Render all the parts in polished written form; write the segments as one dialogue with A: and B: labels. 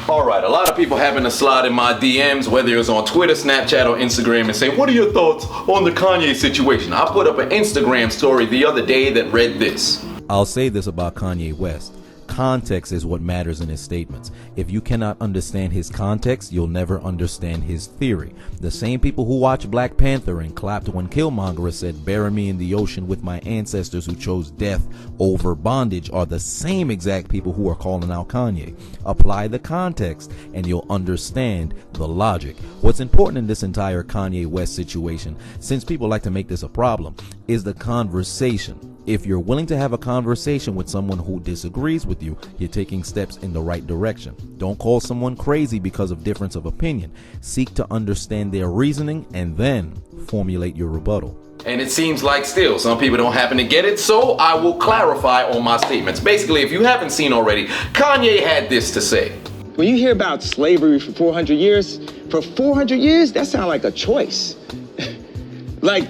A: Alright, a lot of people having to slide in my DMs, whether it's on Twitter, Snapchat, or Instagram, and say, what are your thoughts on the Kanye situation? I put up an Instagram story the other day that read this.
B: I'll say this about Kanye West. Context is what matters in his statements. If you cannot understand his context, you'll never understand his theory. The same people who watched Black Panther and clapped when Killmonger said, "Bury me in the ocean with my ancestors who chose death over bondage," are the same exact people who are calling out Kanye. Apply the context and you'll understand the logic. What's important in this entire Kanye West situation, since people like to make this a problem, is the conversation. If you're willing to have a conversation with someone who disagrees with you, you're taking steps in the right direction. Don't call someone crazy because of difference of opinion. Seek to understand their reasoning and then formulate your rebuttal.
A: And it seems like still some people don't happen to get it, so I will clarify on my statements. Basically, if you haven't seen already, Kanye had this to say.
C: When you hear about slavery for 400 years, that sounds like a choice. Like,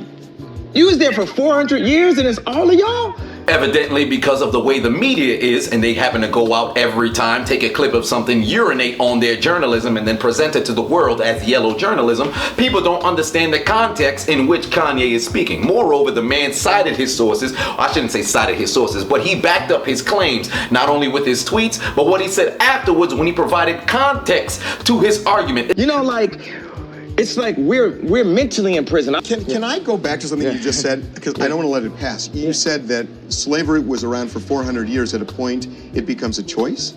C: you was there for 400 years and it's all of y'all?
A: Evidently, because of the way the media is, and they happen to go out every time, take a clip of something, urinate on their journalism, and then present it to the world as yellow journalism, people don't understand the context in which Kanye is speaking. Moreover, the man cited his sources. I shouldn't say cited his sources, but he backed up his claims, not only with his tweets, but what he said afterwards when he provided context to his argument.
C: You know, like, it's like we're mentally in prison.
D: Can I go back to something you just said? Because I don't want to let it pass. You said that slavery was around for 400 years. At a point, it becomes a choice?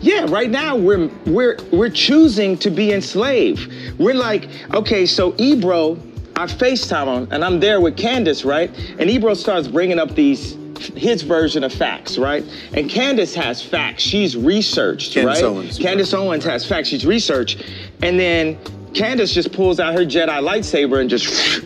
C: Yeah, right now we're choosing to be enslaved. We're like, okay, so Ebro, I FaceTime him, and I'm there with Candace, right? And Ebro starts bringing up his version of facts, right? And Candace has facts. She's researched,
D: Candace
C: right?
D: Owens.
C: Candace Owens has facts. She's researched. And then Candace just pulls out her Jedi lightsaber and just,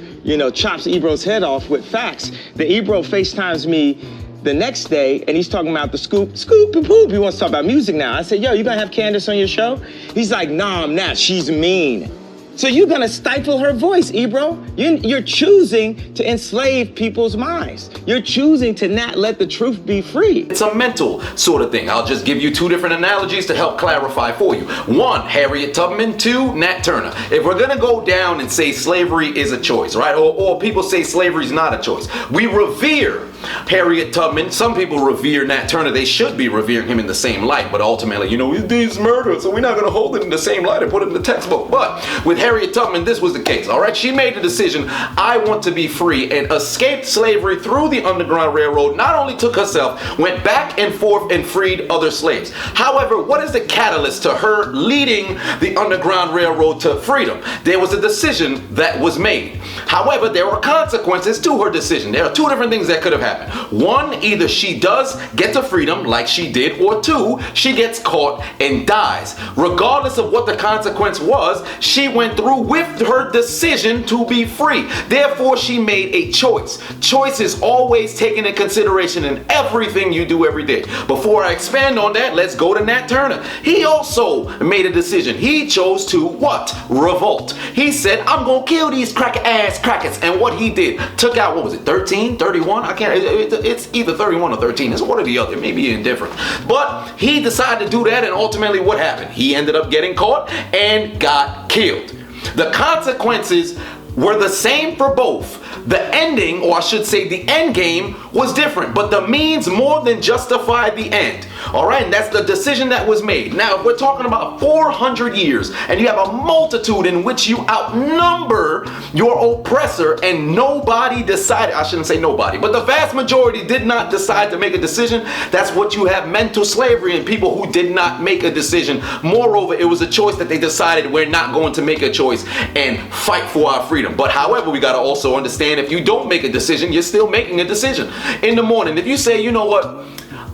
C: chops Ebro's head off with facts. Then Ebro FaceTimes me the next day and he's talking about the scoop and poop. He wants to talk about music now. I said, yo, you gonna have Candace on your show? He's like, nah, I'm not. She's mean. So you're gonna stifle her voice, Ebro. You're choosing to enslave people's minds. You're choosing to not let the truth be free.
A: It's a mental sort of thing. I'll just give you two different analogies to help clarify for you. One, Harriet Tubman. Two, Nat Turner. If we're gonna go down and say slavery is a choice, right? Or people say slavery is not a choice. We revere Harriet Tubman. Some people revere Nat Turner. They should be revering him in the same light, but ultimately, he's murdered, so we're not gonna hold it in the same light and put it in the textbook. But with Harriet Tubman, this was the case, all right? She made the decision, I want to be free, and escaped slavery through the Underground Railroad. Not only took herself, went back and forth and freed other slaves. However, what is the catalyst to her leading the Underground Railroad to freedom? There was a decision that was made. However, there were consequences to her decision. There are two different things that could have happened. One, either she does get to freedom like she did, or two, she gets caught and dies. Regardless of what the consequence was, she went through with her decision to be free. Therefore, she made a choice. Choice is always taken into consideration in everything you do every day. Before I expand on that, let's go to Nat Turner. He also made a decision. He chose to what? Revolt. He said, I'm gonna kill these cracker-ass crackers. And what he did, took out, 13, 31? I can't, it's either 31 or 13. It's one or the other, maybe indifferent. But he decided to do that, and ultimately what happened? He ended up getting caught and got killed. The consequences were the same for both. The ending, or I should say the end game, was different, but the means more than justified the end. All right, and that's the decision that was made. Now, if we're talking about 400 years, and you have a multitude in which you outnumber your oppressor, and nobody decided, I shouldn't say nobody, but the vast majority did not decide to make a decision, that's what you have mental slavery and people who did not make a decision. Moreover, it was a choice that they decided we're not going to make a choice and fight for our freedom. But however, we got to also understand if you don't make a decision, you're still making a decision. In the morning, if you say, you know what,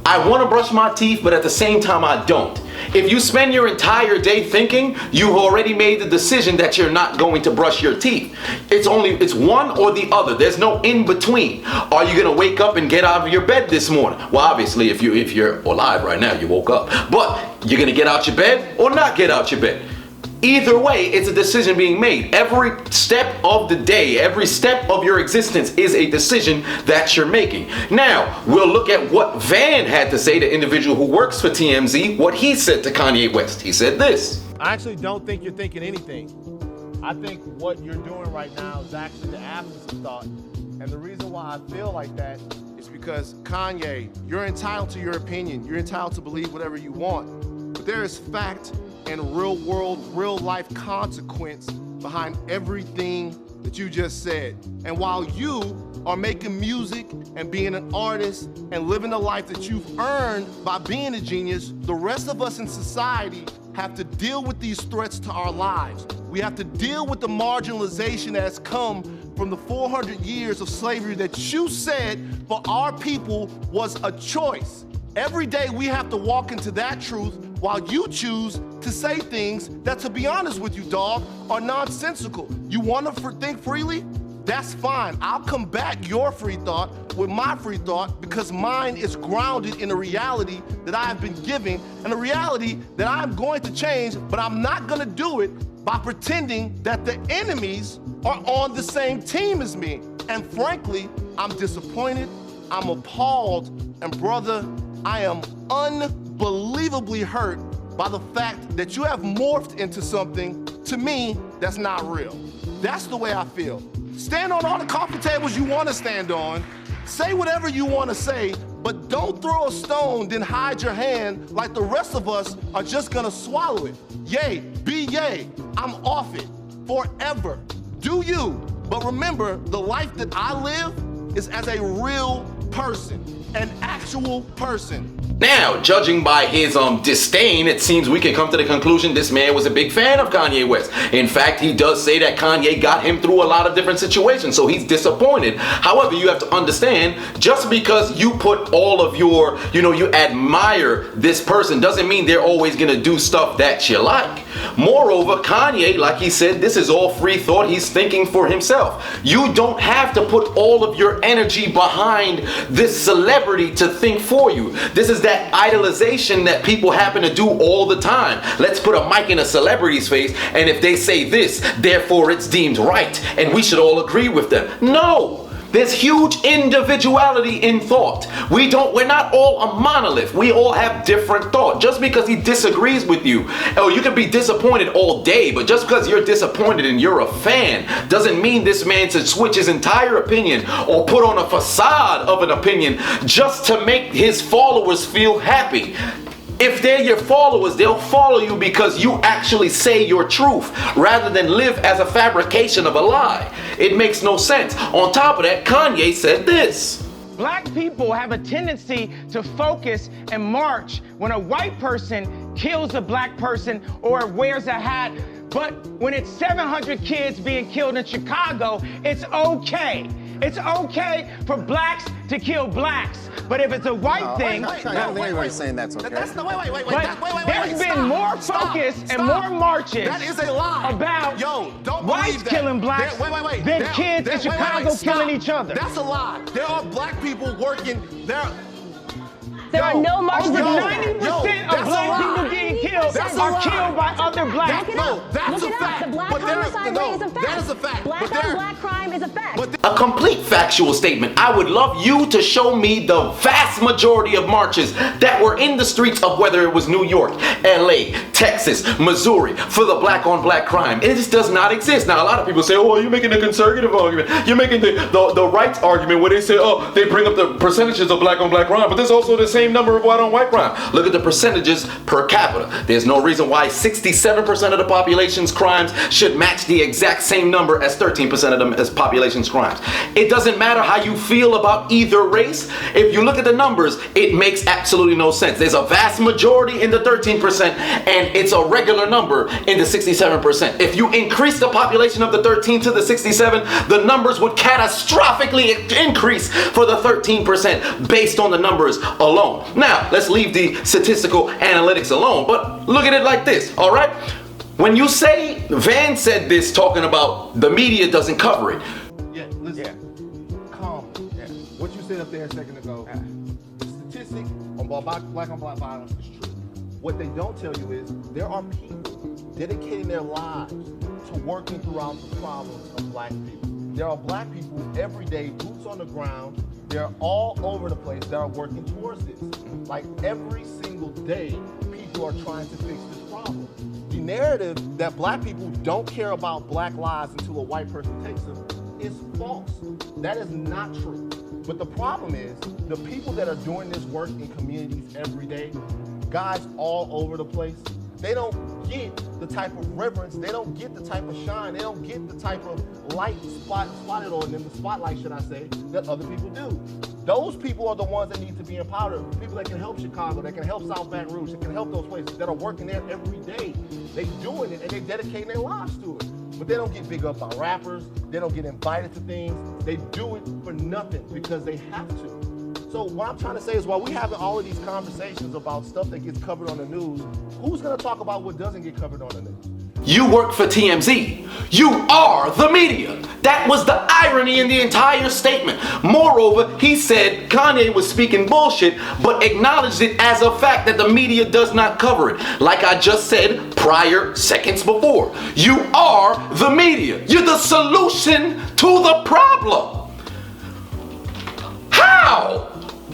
A: I want to brush my teeth, but at the same time I don't. If you spend your entire day thinking, you've already made the decision that you're not going to brush your teeth. It's one or the other. There's no in between. Are you gonna wake up and get out of your bed this morning? Well, obviously, if you're alive right now, you woke up. But you're gonna get out your bed or not get out your bed? Either way, it's a decision being made. Every step of the day, every step of your existence is a decision that you're making. Now, we'll look at what Van had to say, the individual who works for TMZ, what he said to Kanye West. He said this.
E: I actually don't think you're thinking anything. I think what you're doing right now is actually the absence of thought. And the reason why I feel like that is because, Kanye, you're entitled to your opinion. You're entitled to believe whatever you want. But there is fact and real world, real life consequence behind everything that you just said. And while you are making music and being an artist and living the life that you've earned by being a genius, the rest of us in society have to deal with these threats to our lives. We have to deal with the marginalization that has come from the 400 years of slavery that you said for our people was a choice. Every day we have to walk into that truth while you choose to say things that, to be honest with you, dog, are nonsensical. You want to think freely? That's fine. I'll combat your free thought with my free thought because mine is grounded in a reality that I have been given and a reality that I'm going to change, but I'm not going to do it by pretending that the enemies are on the same team as me. And frankly, I'm disappointed, I'm appalled, and brother, I am unbelievably hurt by the fact that you have morphed into something, to me, that's not real. That's the way I feel. Stand on all the coffee tables you want to stand on, say whatever you want to say, but don't throw a stone, then hide your hand like the rest of us are just gonna swallow it. Yay, be yay, I'm off it, forever. Do you, but remember, the life that I live is as a real person, an actual person.
A: Now, judging by his disdain, it seems we can come to the conclusion this man was a big fan of Kanye West. In fact, he does say that Kanye got him through a lot of different situations, so he's disappointed. However, you have to understand, just because you put all of your, you admire this person doesn't mean they're always gonna do stuff that you like. Moreover, Kanye, like he said, this is all free thought. He's thinking for himself. You don't have to put all of your energy behind this celebrity to think for you. This is that idolization that people happen to do all the time. Let's put a mic in a celebrity's face, and if they say this, therefore it's deemed right, and we should all agree with them. No! There's huge individuality in thought. We're not all a monolith. We all have different thought. Just because he disagrees with you, you can be disappointed all day, but just because you're disappointed and you're a fan doesn't mean this man should switch his entire opinion or put on a facade of an opinion just to make his followers feel happy. If they're your followers, they'll follow you because you actually say your truth rather than live as a fabrication of a lie. It makes no sense. On top of that, Kanye said this.
C: Black people have a tendency to focus and march when a white person kills a black person or wears a hat. But when it's 700 kids being killed in Chicago, it's okay. It's okay for blacks to kill blacks. But if it's a white thing...
F: I don't think anybody's saying that's okay.
C: There's been more focus and more marches
E: that is a lie.
C: About
E: don't
C: whites killing blacks than kids in Chicago killing each other.
E: That's a lie. There are black people working there.
G: There are no marches
C: over
G: against
C: 90% of black people getting killed are killed by other blacks.
E: No, that's a fact.
G: The black homicide rate is a fact.
E: That is a fact.
G: Black on black crime is a fact.
A: A complete factual statement. I would love you to show me the vast majority of marches that were in the streets of whether it was New York, LA, Texas, Missouri for the black on black crime. It just does not exist. Now, a lot of people say, oh, you're making a conservative argument. You're making the rights argument where they say, oh, they bring up the percentages of black on black crime, but there's also the same number of white on white crime. Look at the percentages per capita. There's no reason why 67% of the population's crimes should match the exact same number as 13% of them as population's crimes. It doesn't matter how you feel about either race. If you look at the numbers, it makes absolutely no sense. There's a vast majority in the 13% and it's a regular number in the 67%. If you increase the population of the 13 to the 67, the numbers would catastrophically increase for the 13% based on the numbers alone. Now, let's leave the statistical analytics alone, but look at it like this, all right? When you say, Van said this talking about the media doesn't cover it.
E: Yeah, listen, calm. Yeah. What you said up there a second ago, the statistic on black on black violence is true. What they don't tell you is there are people dedicating their lives to working throughout the problems of black people. There are black people every day, boots on the ground. They're all over the place that are working towards this. Like every single day, people are trying to fix this problem. The narrative that black people don't care about black lives until a white person takes them is false. That is not true. But the problem is, the people that are doing this work in communities every day, guys all over the place, they don't get the type of reverence, they don't get the type of shine, they don't get the type of light spotted on them, the spotlight, should I say, that other people do. Those people are the ones that need to be empowered. People that can help Chicago, that can help South Baton Rouge, that can help those places, that are working there every day. They doing it and they dedicating their lives to it. But they don't get big up by rappers, they don't get invited to things, they do it for nothing because they have to. So what I'm trying to say is while we're having all of these conversations about stuff that gets covered on the news, who's gonna talk about what doesn't get covered on the news?
A: You work for TMZ. You are the media. That was the irony in the entire statement. Moreover, he said Kanye was speaking bullshit, but acknowledged it as a fact that the media does not cover it. Like I just said prior seconds before. You are the media. You're the solution to the problem. How?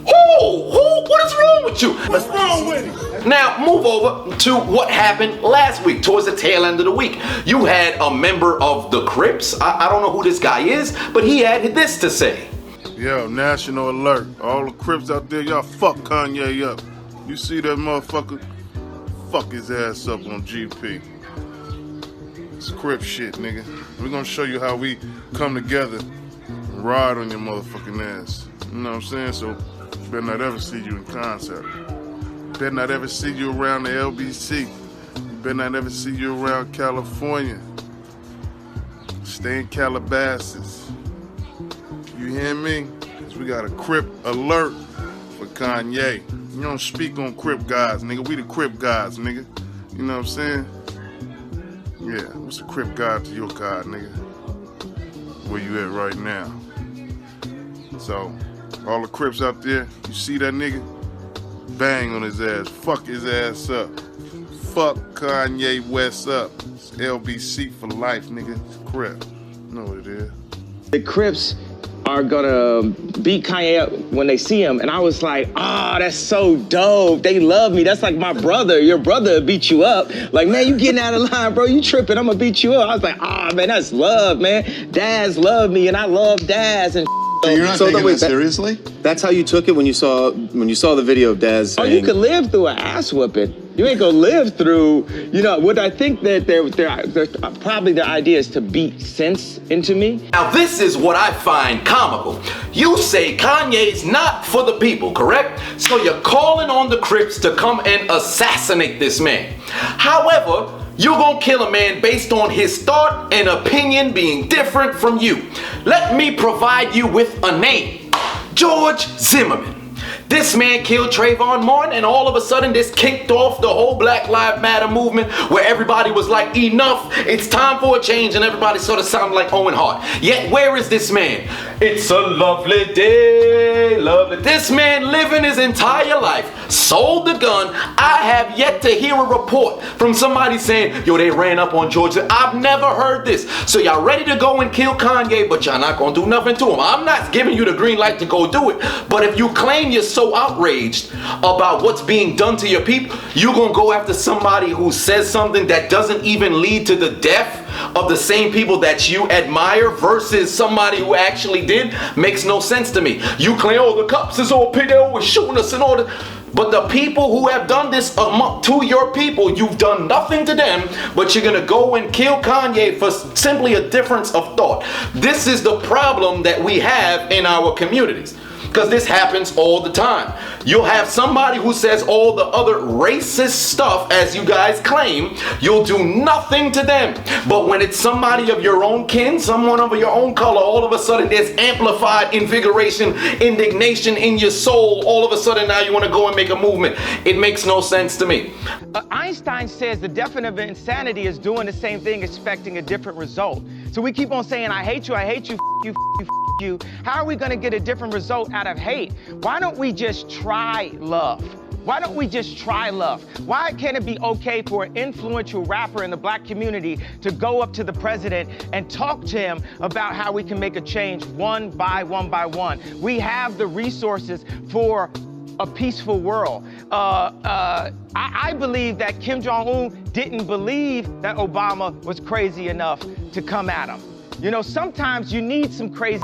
A: Who? What is wrong with you?
E: What's wrong with it?
A: Now, move over to what happened last week, towards the tail end of the week. You had a member of the Crips, I don't know who this guy is, but he had this to say.
H: Yo, national alert. All the Crips out there, y'all fuck Kanye up. You see that motherfucker? Fuck his ass up on GP. It's Crip shit, nigga. We're gonna show you how we come together and ride on your motherfucking ass. You know what I'm saying? So, better not ever see you in concert. Better not ever see you around the LBC. Better not ever see you around California. Stay in Calabasas. You hear me? Cause we got a Crip alert for Kanye. You don't speak on Crip guys, nigga. We the Crip guys, nigga. You know what I'm saying? Yeah, what's the Crip guy to your guy, nigga? Where you at right now? So, all the Crips out there, you see that nigga? Bang on his ass. Fuck his ass up. Fuck Kanye West up. It's LBC for life, nigga. It's Crip. You know what it is.
C: The Crips are gonna beat Kanye up when they see him. And I was like, that's so dope. They love me. That's like my brother. Your brother beat you up. Like, man, you getting out of line, bro. You tripping. I'm gonna beat you up. I was like, man, that's love, man. Daz love me and I love Daz and
D: So you're not taking that seriously?
F: That's how you took it when you saw the video of Daz saying,
C: you could live through an ass whooping. You ain't gonna live through, what I think that they're probably the idea is to beat sense into me.
A: Now this is what I find comical. You say Kanye's not for the people, correct? So you're calling on the Crips to come and assassinate this man. However, you're gonna kill a man based on his thought and opinion being different from you. Let me provide you with a name. George Zimmerman. This man killed Trayvon Martin and all of a sudden this kicked off the whole Black Lives Matter movement where everybody was like, enough, it's time for a change, and everybody sort of sounded like Owen Hart. Yet where is this man? It's a lovely day, lovely. This man living his entire life, sold the gun. I have yet to hear a report from somebody saying, yo, they ran up on George. I've never heard this. So y'all ready to go and kill Kanye, but y'all not gonna do nothing to him. I'm not giving you the green light to go do it. But if you claim you're so outraged about what's being done to your people, you're gonna go after somebody who says something that doesn't even lead to the death of the same people that you admire versus somebody who actually did. Makes no sense to me. You claim, oh, the cops is all pity, they was shooting us and all that. But the people who have done this to your people, you've done nothing to them, but you're gonna go and kill Kanye for simply a difference of thought. This is the problem that we have in our communities. Because this happens all the time. You'll have somebody who says all the other racist stuff, as you guys claim, you'll do nothing to them. But when it's somebody of your own kin, someone of your own color, all of a sudden there's amplified invigoration, indignation in your soul. All of a sudden now you want to go and make a movement. It makes no sense to me.
C: Einstein says the definition of insanity is doing the same thing, expecting a different result. So we keep on saying, I hate you, you. How are we gonna get a different result out of hate? Why don't we just try love? Why don't we just try love? Why can't it be okay for an influential rapper in the black community to go up to the president and talk to him about how we can make a change one by one? We have the resources for a peaceful world. I believe that Kim Jong-un didn't believe that Obama was crazy enough to come at him. You know, sometimes you need some crazy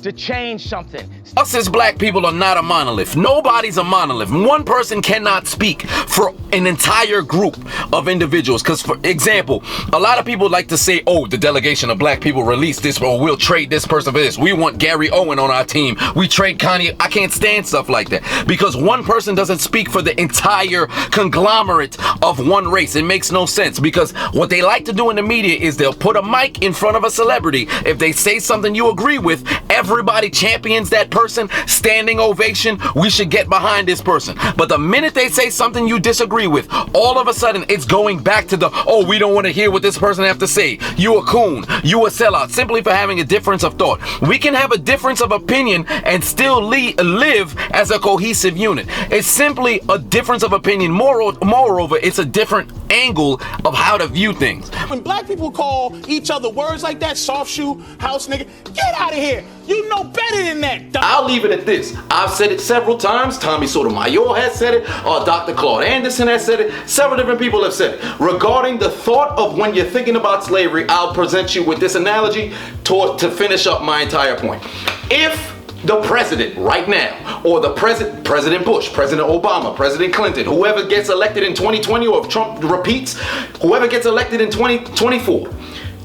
C: to change something.
A: Us as black people are not a monolith. Nobody's a monolith. One person cannot speak for an entire group of individuals. Because, for example, a lot of people like to say, oh, the delegation of black people released this, or we'll trade this person for this. We want Gary Owen on our team. We trade Kanye. I can't stand stuff like that. Because one person doesn't speak for the entire conglomerate of one race. It makes no sense. Because what they like to do in the media is they'll put a mic in front of a celebrity. If they say something you agree with, everybody champions that person, standing ovation, we should get behind this person. But the minute they say something you disagree with, all of a sudden it's going back to the, oh, we don't want to hear what this person have to say. You a coon, you a sellout, simply for having a difference of thought. We can have a difference of opinion and still live as a cohesive unit. It's simply a difference of opinion. Moreover, it's a different angle of how to view things.
I: When black people call each other words like that, soft shoe, house nigga, get out of here. You know better than that, dog.
A: I'll leave it at this. I've said it several times. Tommy Sotomayor has said it. Dr. Claude Anderson has said it. Several different people have said it. Regarding the thought of when you're thinking about slavery, I'll present you with this analogy to finish up my entire point. If the president right now, or the President Bush, President Obama, President Clinton, whoever gets elected in 2020, or if Trump repeats, whoever gets elected in 2024,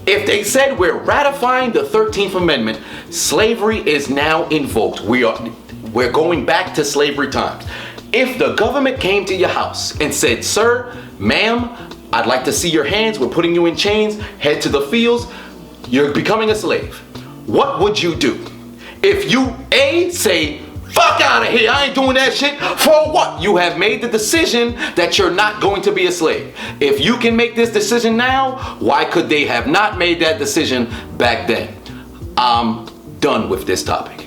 A: if they said we're ratifying the 13th Amendment, slavery is now invoked. We're going back to slavery times. If the government came to your house and said, sir, ma'am, I'd like to see your hands, we're putting you in chains, head to the fields, you're becoming a slave, what would you do? If you, A, say, fuck out of here, I ain't doing that shit, for what? You have made the decision that you're not going to be a slave. If you can make this decision now, why could they have not made that decision back then? I'm done with this topic.